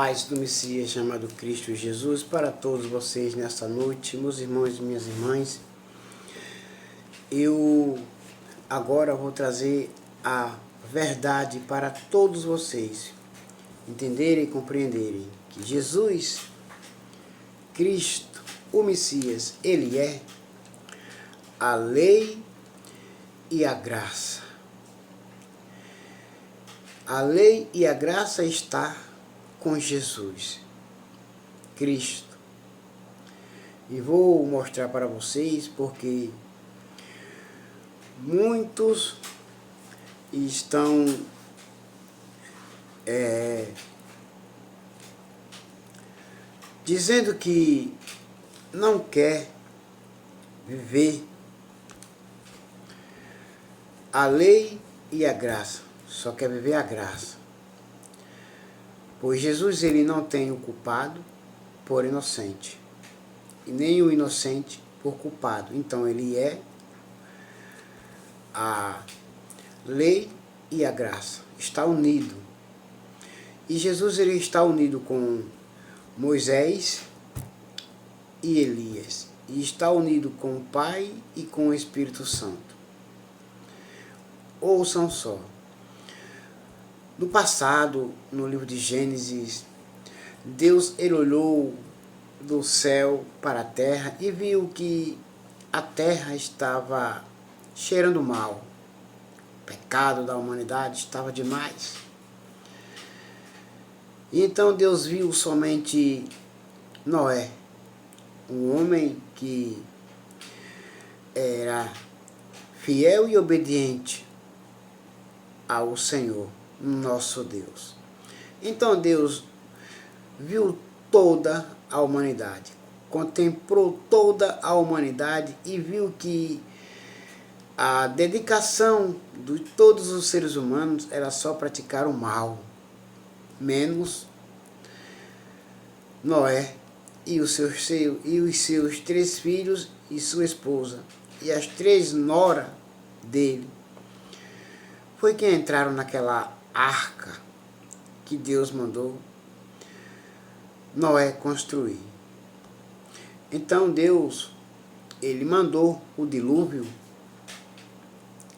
Paz do Messias chamado Cristo Jesus para todos vocês nesta noite, meus irmãos e minhas irmãs. Eu agora vou trazer a verdade para todos vocês entenderem e compreenderem que Jesus, Cristo, o Messias, Ele é a lei e a graça. A lei e a graça está com Jesus, Cristo. E vou mostrar para vocês porque muitos estão dizendo que não quer viver a lei e a graça, só quer viver a graça. Pois Jesus ele não tem o culpado por inocente, e nem o inocente por culpado. Então ele é a lei e a graça, está unido. E Jesus ele está unido com Moisés e Elias, e está unido com o Pai e com o Espírito Santo. Ouçam só. No passado, no livro de Gênesis, Deus ele olhou do céu para a terra e viu que a terra estava cheirando mal. O pecado da humanidade estava demais. E então Deus viu somente Noé, um homem que era fiel e obediente ao Senhor, nosso Deus. Então Deus viu toda a humanidade, contemplou toda a humanidade e viu que a dedicação de todos os seres humanos era só praticar o mal, menos Noé e os seus 3 filhos e sua esposa e as 3 noras dele. Foi que entraram naquela arca que Deus mandou Noé construir. Então Deus, ele mandou o dilúvio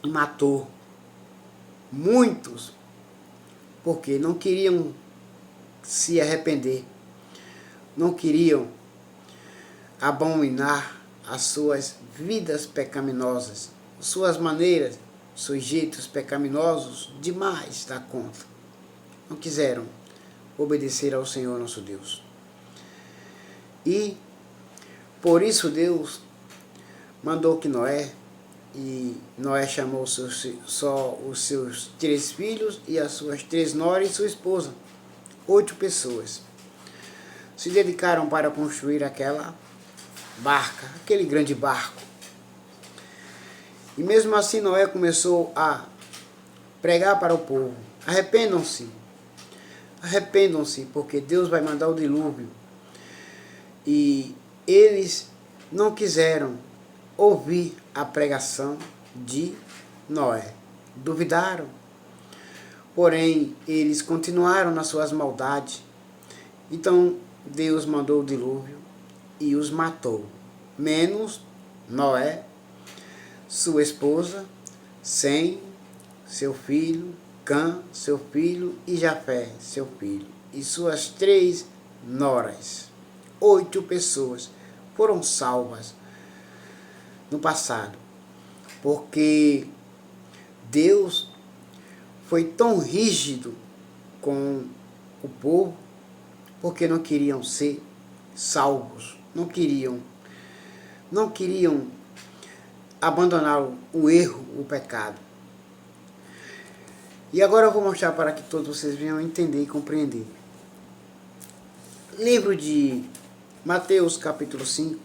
e matou muitos, porque não queriam se arrepender, não queriam abominar as suas vidas pecaminosas, suas maneiras, sujeitos pecaminosos demais da conta. Não quiseram obedecer ao Senhor nosso Deus. E por isso Deus mandou que Noé chamou só os seus 3 filhos e as suas 3 noras e sua esposa. 8 pessoas se dedicaram para construir aquela barca, aquele grande barco. E mesmo assim Noé começou a pregar para o povo: arrependam-se, arrependam-se, porque Deus vai mandar o dilúvio. E eles não quiseram ouvir a pregação de Noé, duvidaram. Porém, eles continuaram nas suas maldades. Então Deus mandou o dilúvio e os matou, menos Noé, sua esposa, Sem, seu filho, Cã, seu filho, e Jafé, seu filho, e suas 3 noras. 8 pessoas foram salvas no passado, porque Deus foi tão rígido com o povo, porque não queriam ser salvos, não queriam abandonar o erro, o pecado. E agora eu vou mostrar para que todos vocês venham entender e compreender. Livro de Mateus capítulo 5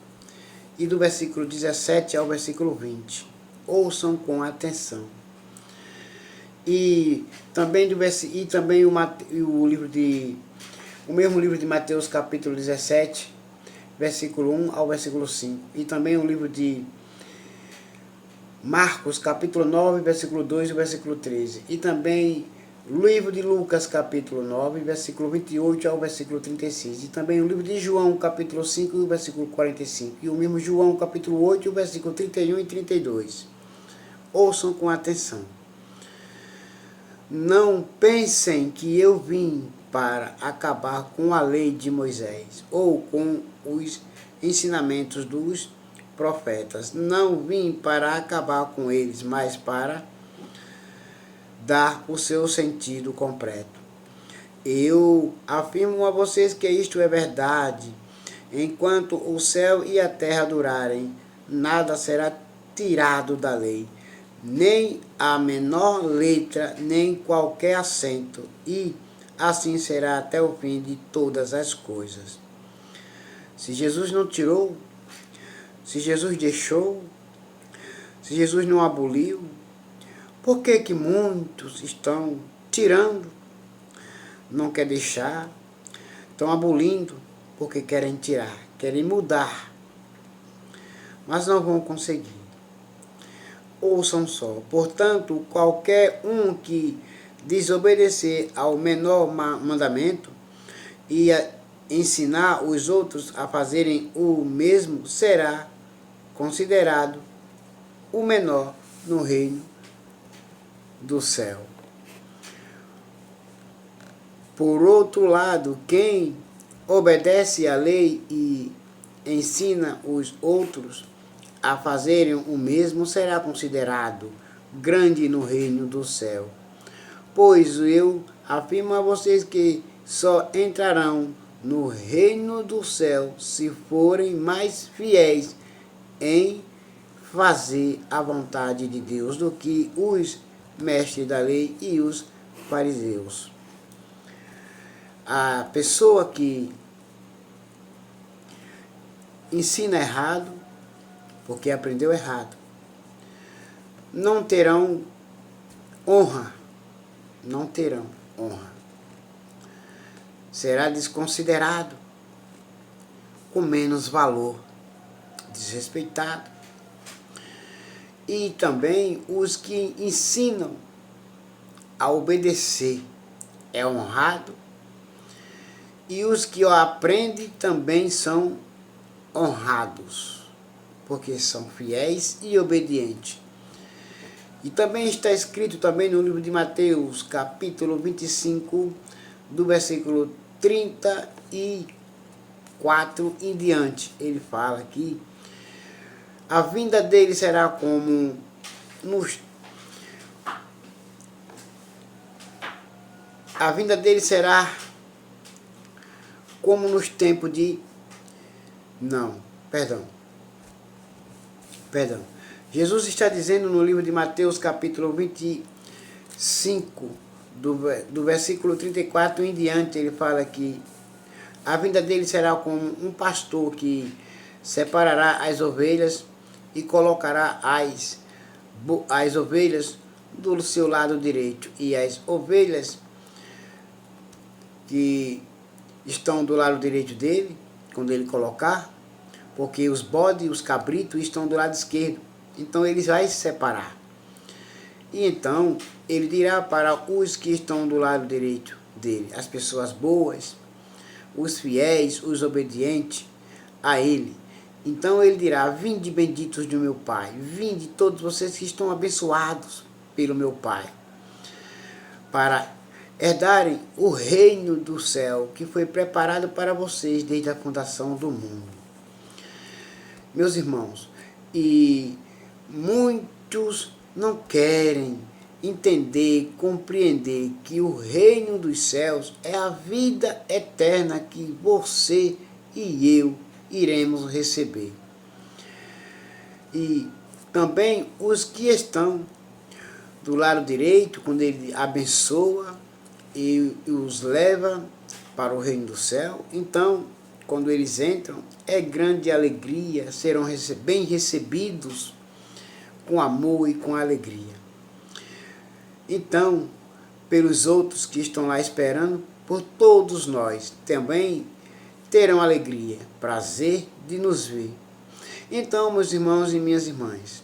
e do versículo 17 ao versículo 20. Ouçam com atenção. E também o mesmo livro de Mateus capítulo 17, versículo 1 ao versículo 5. E também o livro de Marcos, capítulo 9, versículo 2 e versículo 13. E também livro de Lucas, capítulo 9, versículo 28 ao versículo 36. E também o livro de João, capítulo 5, versículo 45. E o mesmo João, capítulo 8, versículo 31 e 32. Ouçam com atenção. Não pensem que eu vim para acabar com a lei de Moisés ou com os ensinamentos dos profetas. Não vim para acabar com eles, mas para dar o seu sentido completo. Eu afirmo a vocês que isto é verdade. Enquanto o céu e a terra durarem, nada será tirado da lei, nem a menor letra, nem qualquer acento, e assim será até o fim de todas as coisas. Se Jesus não tirou, se Jesus deixou, se Jesus não aboliu, por que que muitos estão tirando, não querem deixar, estão abolindo, porque querem tirar, querem mudar, mas não vão conseguir. Ouçam só, portanto, qualquer um que desobedecer ao menor mandamento e ensinar os outros a fazerem o mesmo, será considerado o menor no reino do céu. Por outro lado, quem obedece à lei e ensina os outros a fazerem o mesmo será considerado grande no reino do céu. Pois eu afirmo a vocês que só entrarão no reino do céu se forem mais fiéis em fazer a vontade de Deus do que os mestres da lei e os fariseus. A pessoa que ensina errado, porque aprendeu errado, não terão honra, não terão honra. Será desconsiderado, com menos valor, desrespeitado. E também os que ensinam a obedecer é honrado, e os que aprendem também são honrados, porque são fiéis e obedientes. E também está escrito também no livro de Mateus, capítulo 25, do versículo 34 em diante. Ele fala que a vinda dele será como a vinda dele será como nos tempos de Perdão. Jesus está dizendo no livro de Mateus, capítulo 25, do versículo 34 em diante, ele fala que a vinda dele será como um pastor que separará as ovelhas e colocará as ovelhas do seu lado direito e as ovelhas que estão do lado direito dele, quando ele colocar, porque os bodes e os cabritos estão do lado esquerdo. Então ele vai se separar. E então ele dirá para os que estão do lado direito dele, as pessoas boas, os fiéis, os obedientes a ele. Então ele dirá: vinde benditos do meu Pai, vinde todos vocês que estão abençoados pelo meu Pai, para herdarem o reino do céu que foi preparado para vocês desde a fundação do mundo. Meus irmãos, e muitos não querem entender, compreender que o reino dos céus é a vida eterna que você e eu iremos receber. E também os que estão do lado direito, quando ele abençoa e os leva para o reino do céu, então, quando eles entram, é grande alegria, serão bem recebidos com amor e com alegria. Então, pelos outros que estão lá esperando, por todos nós também terão alegria, prazer de nos ver. Então, meus irmãos e minhas irmãs,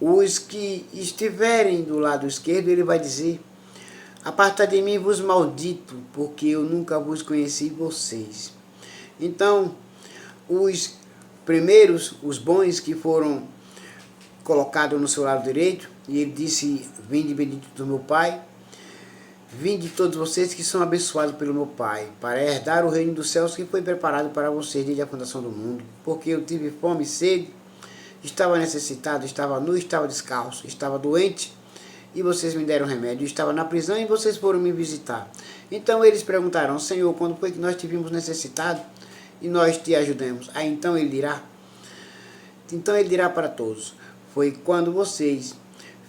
Os que estiverem do lado esquerdo, ele vai dizer: apartai de mim, vos maldito, porque eu nunca vos conheci vocês. Então, os primeiros, os bons que foram colocados no seu lado direito, e ele disse: vinde bendito do meu Pai, vinde todos vocês que são abençoados pelo meu Pai, para herdar o reino dos céus que foi preparado para vocês desde a fundação do mundo. Porque eu tive fome e sede, estava necessitado, estava nu, estava descalço, estava doente, e vocês me deram remédio. Estava na prisão e vocês foram me visitar. Então eles perguntaram: Senhor, quando foi que nós te vimos necessitado e nós te ajudamos? Aí então ele dirá para todos: foi quando vocês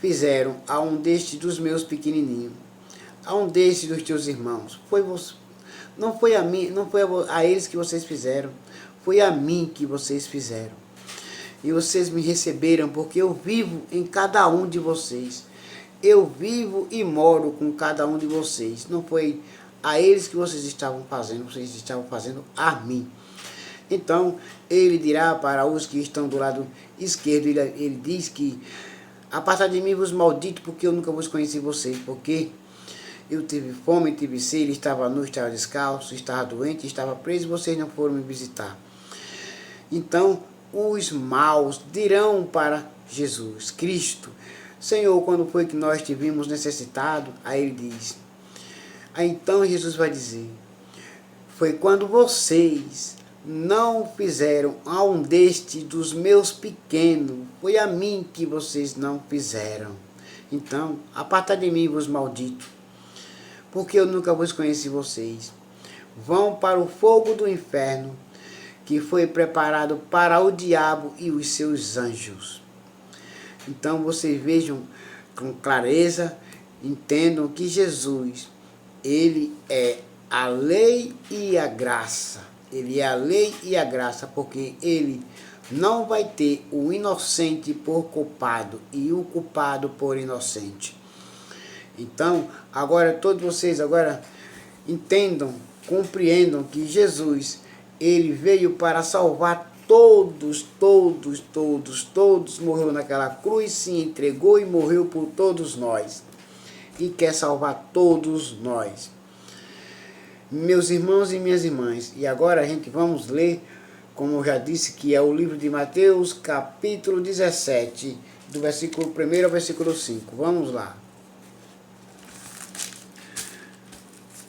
fizeram a um destes dos meus pequenininhos, a um destes dos teus irmãos. Não foi a mim, não foi a eles que vocês fizeram, foi a mim que vocês fizeram. E vocês me receberam porque eu vivo em cada um de vocês. Eu vivo e moro com cada um de vocês. Não foi a eles que vocês estavam fazendo a mim. Então, ele dirá para os que estão do lado esquerdo, ele diz que: apartai de mim, vos maldito, porque eu nunca vos conheci vocês, porque eu tive fome, tive sede, estava nu, estava descalço, estava doente, estava preso, e vocês não foram me visitar. Então, os maus dirão para Jesus Cristo: Senhor, quando foi que nós te vimos necessitado? Aí ele diz. Aí então Jesus vai dizer: foi quando vocês não fizeram a um deste dos meus pequenos, foi a mim que vocês não fizeram. Então, apartai de mim, vos maldito, porque eu nunca vos conheci vocês. Vão para o fogo do inferno, que foi preparado para o diabo e os seus anjos. Então vocês vejam com clareza, entendam que Jesus, ele é a lei e a graça. Ele é a lei e a graça, porque ele não vai ter o inocente por culpado e o culpado por inocente. Então, agora todos vocês entendam, compreendam que Jesus, ele veio para salvar todos, morreu naquela cruz, se entregou e morreu por todos nós. E quer salvar todos nós. Meus irmãos e minhas irmãs, e agora a gente vamos ler, como eu já disse, que é o livro de Mateus, capítulo 17, do versículo 1 ao versículo 5. Vamos lá.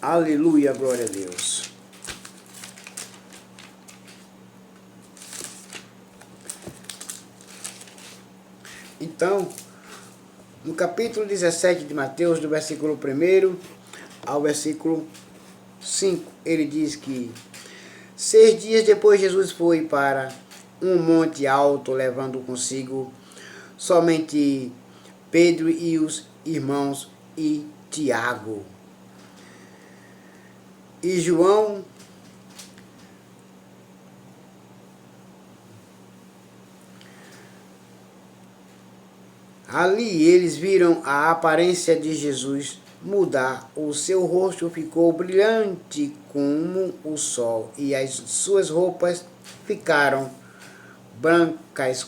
Aleluia, glória a Deus. Então, no capítulo 17 de Mateus, do versículo 1 ao versículo 5, ele diz que 6 dias depois Jesus foi para um monte alto, levando consigo somente Pedro e os irmãos e Tiago. E João, ali eles viram a aparência de Jesus mudar. O seu rosto ficou brilhante como o sol, e as suas roupas ficaram brancas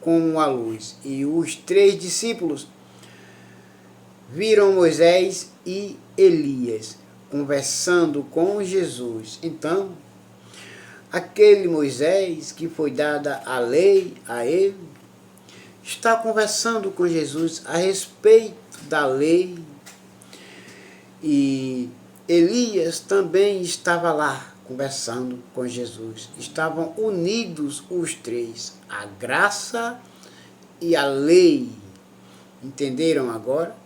como a luz. E os 3 discípulos viram Moisés e Elias conversando com Jesus. Então, aquele Moisés que foi dada a lei a ele, está conversando com Jesus a respeito da lei. E Elias também estava lá conversando com Jesus. Estavam unidos os 3, a graça e a lei. Entenderam agora?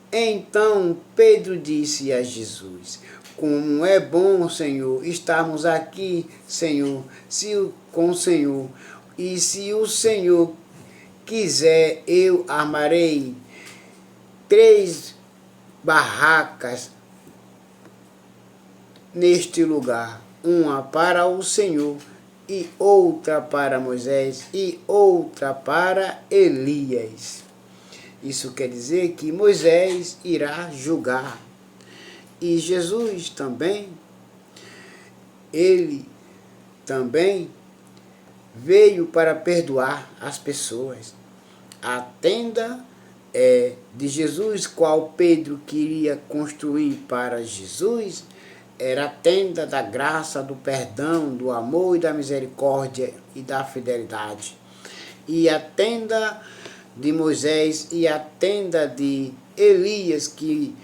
Então Pedro disse a Jesus: como é bom, Senhor, estarmos aqui, Senhor, com o Senhor. E se o Senhor quiser, eu armarei 3 barracas neste lugar, uma para o Senhor, e outra para Moisés, e outra para Elias. Isso quer dizer que Moisés irá julgar. E Jesus também, ele também veio para perdoar as pessoas. A tenda de Jesus, qual Pedro queria construir para Jesus, era a tenda da graça, do perdão, do amor e da misericórdia e da fidelidade. E a tenda de Moisés e a tenda de Elias que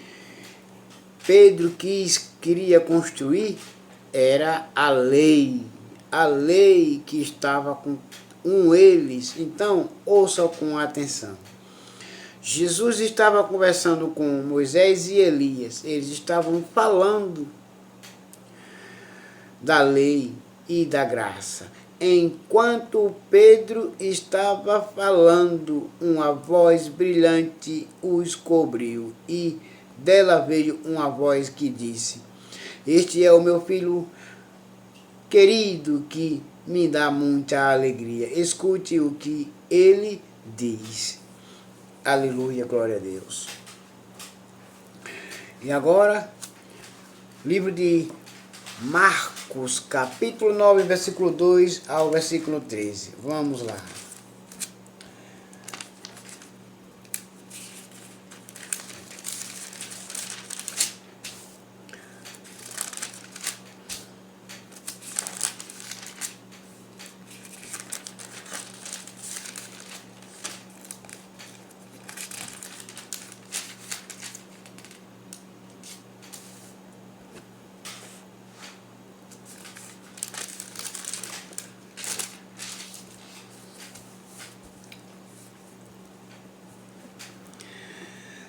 Pedro queria construir era a lei que estava com eles. Então, ouçam com atenção. Jesus estava conversando com Moisés e Elias. Eles estavam falando da lei e da graça. Enquanto Pedro estava falando, uma voz brilhante os cobriu, e dela veio uma voz que disse: Este é o meu filho querido, que me dá muita alegria. Escute o que ele diz. Aleluia, glória a Deus. E agora, livro de Marcos, capítulo 9, versículo 2 ao versículo 13. Vamos lá.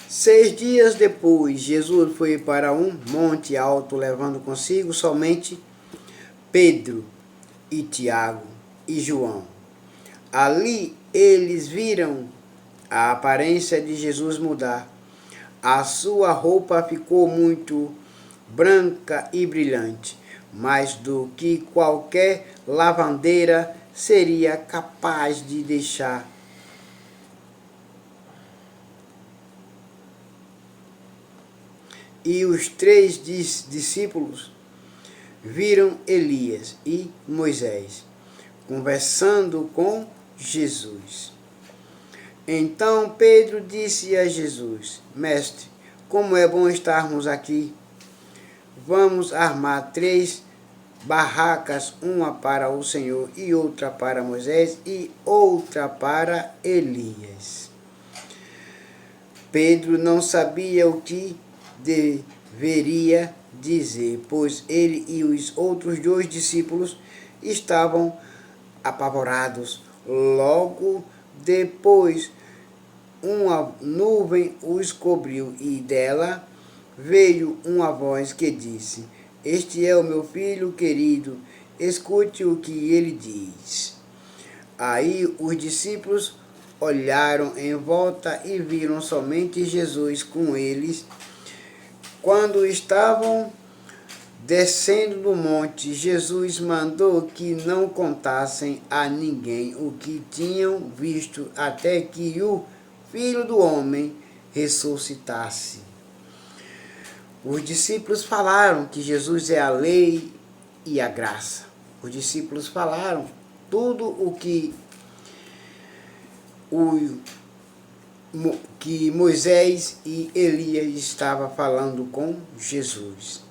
Seis dias depois, Jesus foi para um monte alto, levando consigo somente Pedro e Tiago e João. Ali eles viram a aparência de Jesus mudar. A sua roupa ficou muito branca e brilhante, mais do que qualquer lavandeira seria capaz de deixar. E os três discípulos viram Elias e Moisés conversando com Jesus. Então Pedro disse a Jesus: Mestre, como é bom estarmos aqui. Vamos armar 3 barracas, uma para o Senhor e outra para Moisés e outra para Elias. Pedro não sabia o que deveria dizer, pois ele e os outros 2 discípulos estavam apavorados. Logo depois, uma nuvem os cobriu e dela veio uma voz que disse: Este é o meu filho querido, escute o que ele diz. Aí os discípulos olharam em volta e viram somente Jesus com eles. Quando estavam descendo do monte, Jesus mandou que não contassem a ninguém o que tinham visto, até que o Filho do Homem ressuscitasse. Os discípulos falaram que Jesus é a lei e a graça. Os discípulos falaram tudo o que Moisés e Elias estavam falando com Jesus.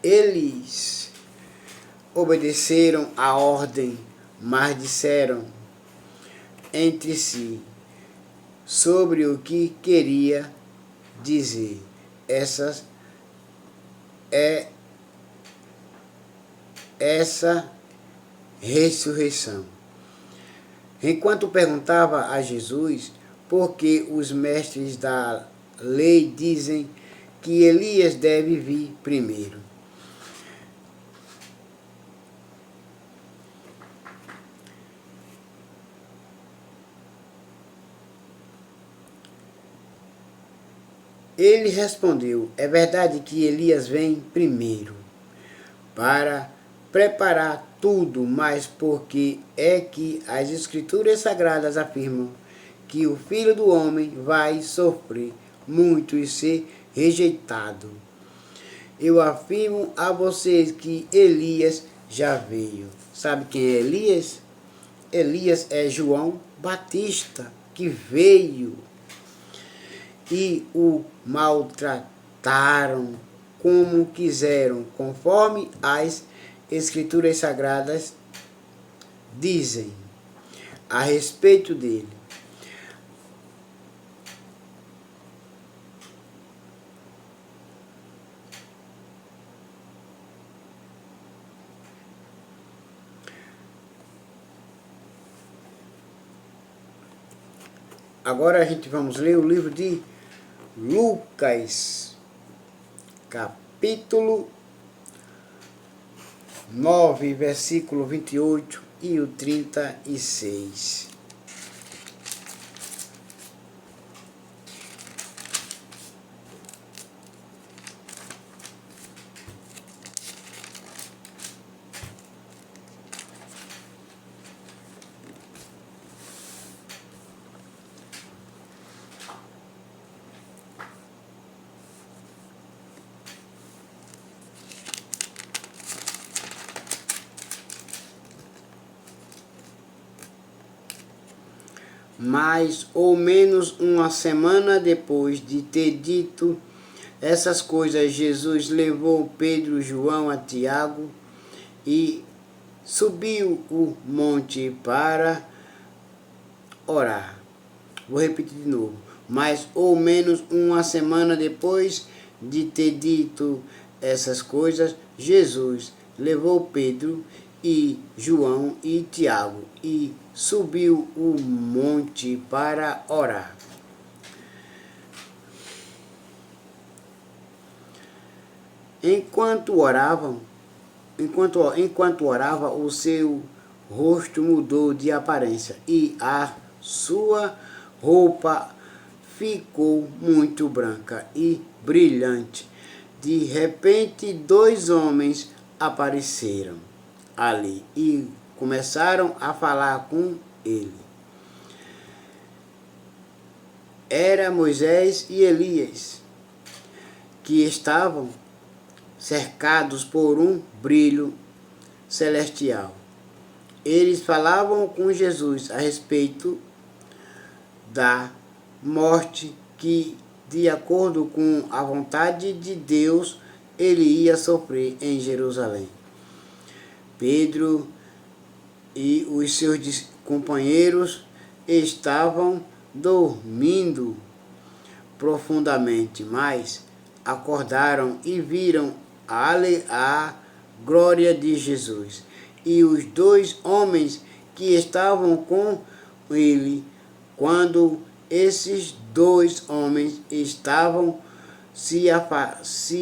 Eles obedeceram a ordem, mas disseram entre si sobre o que queria dizer essa ressurreição. Enquanto perguntava a Jesus por que os mestres da lei dizem que Elias deve vir primeiro. Ele respondeu: É verdade que Elias vem primeiro para preparar tudo, mas porque é que as Escrituras Sagradas afirmam que o Filho do Homem vai sofrer muito e ser rejeitado. Eu afirmo a vocês que Elias já veio. Sabe quem é Elias? Elias é João Batista. que veio e o maltrataram como quiseram, conforme as Escrituras Sagradas dizem a respeito dele. Agora a gente vamos ler o livro de Lucas, capítulo 9, versículo 28 e o 36. Mais ou menos uma semana depois de ter dito essas coisas, Jesus levou Pedro, João e Tiago e subiu o monte para orar. Vou repetir de novo. Mais ou menos uma semana depois de ter dito essas coisas, Jesus levou Pedro e João e Tiago e subiu o monte para orar. Enquanto orava, o seu rosto mudou de aparência e a sua roupa ficou muito branca e brilhante. De repente, 2 homens apareceram ali e começaram a falar com ele. Era Moisés e Elias, que estavam cercados por um brilho celestial. Eles falavam com Jesus a respeito da morte que, de acordo com a vontade de Deus, ele ia sofrer em Jerusalém. Pedro e os seus companheiros estavam dormindo profundamente, mas acordaram e viram a glória de Jesus. E os 2 homens que estavam com ele, quando esses 2 homens estavam se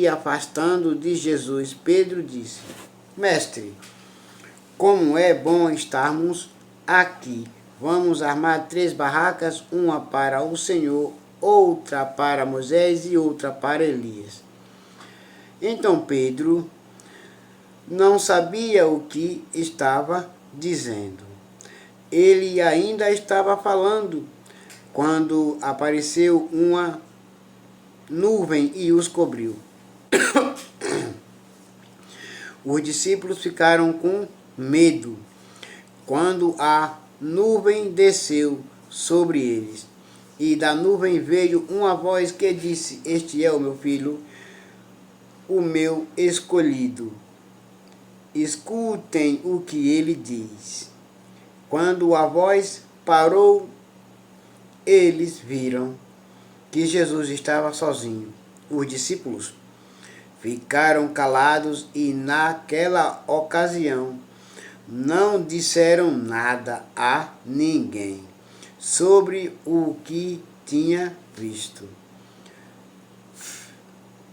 afastando de Jesus, Pedro disse: Mestre, como é bom estarmos aqui. Vamos armar 3 barracas, uma para o Senhor, outra para Moisés e outra para Elias. Então Pedro não sabia o que estava dizendo. Ele ainda estava falando quando apareceu uma nuvem e os cobriu. Os discípulos ficaram com medo quando a nuvem desceu sobre eles. E da nuvem veio uma voz que disse: Este é o meu filho, o meu escolhido. Escutem o que ele diz. Quando a voz parou, eles viram que Jesus estava sozinho. Os discípulos ficaram calados e naquela ocasião não disseram nada a ninguém sobre o que tinha visto.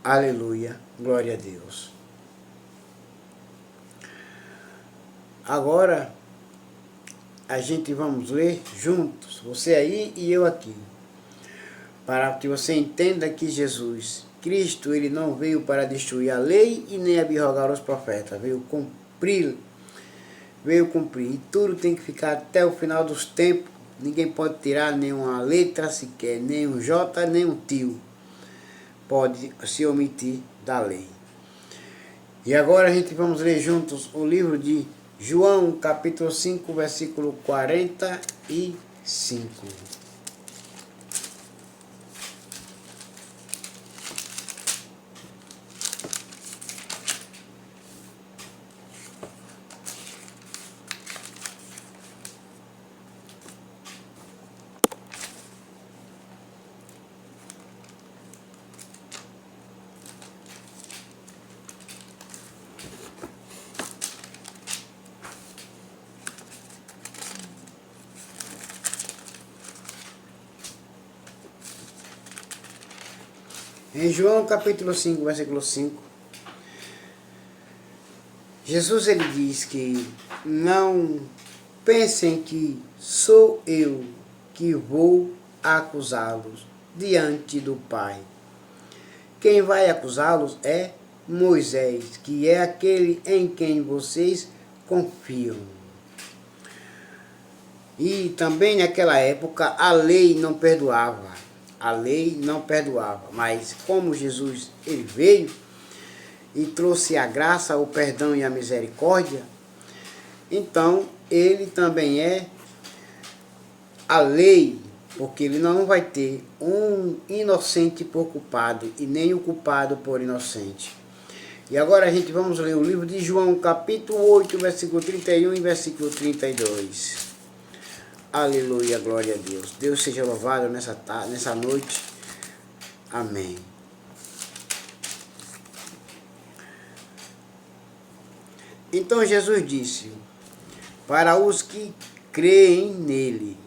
Aleluia, glória a Deus. Agora a gente vamos ler juntos, você aí e eu aqui, para que você entenda que Jesus Cristo, ele não veio para destruir a lei e nem abrogar os profetas, veio cumprir. E tudo tem que ficar até o final dos tempos. Ninguém pode tirar nenhuma letra sequer, nem um J, nem um tio pode se omitir da lei. E agora a gente vamos ler juntos o livro de João, capítulo 5, versículo 45. Em João capítulo 5, versículo 5, Jesus ele diz que não pensem que sou eu que vou acusá-los diante do Pai. Quem vai acusá-los é Moisés, que é aquele em quem vocês confiam. E também naquela época a lei não perdoava. A lei não perdoava, mas como Jesus ele veio e trouxe a graça, o perdão e a misericórdia, então ele também é a lei, porque ele não vai ter um inocente por culpado e nem o culpado por inocente. E agora a gente vamos ler o livro de João, capítulo 8, versículo 31 e versículo 32. Aleluia, glória a Deus. Deus seja louvado nessa noite. Amém. Então Jesus disse, para os que creem nele.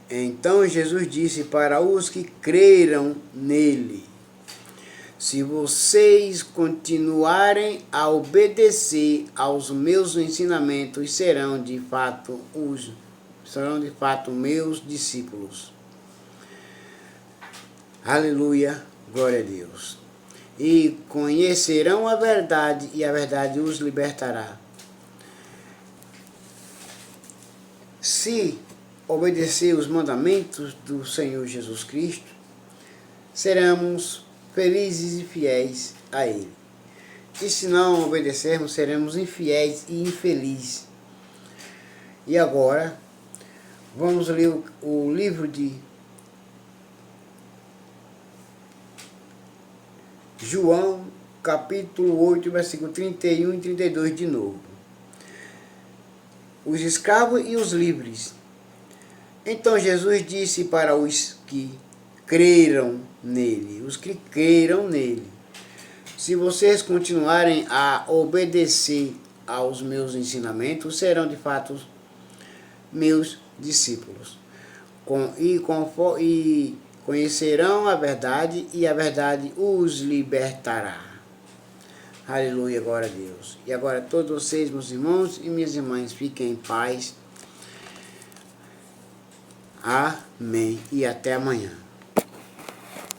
Então Jesus disse para os que creram nele. Se vocês continuarem a obedecer aos meus ensinamentos, serão de fato meus discípulos. Aleluia, glória a Deus. E conhecerão a verdade, e a verdade os libertará. Se obedecer os mandamentos do Senhor Jesus Cristo, seremos felizes e fiéis a Ele. E se não obedecermos, seremos infiéis e infelizes. E agora, vamos ler o livro de João, capítulo 8, versículo 31 e 32 de novo. Os escravos e os livres. Então Jesus disse para os que creram nele, se vocês continuarem a obedecer aos meus ensinamentos, serão de fato meus discípulos. E conhecerão a verdade, e a verdade os libertará. Aleluia, glória a Deus. E agora todos vocês, meus irmãos e minhas irmãs, fiquem em paz. Amém. E até amanhã.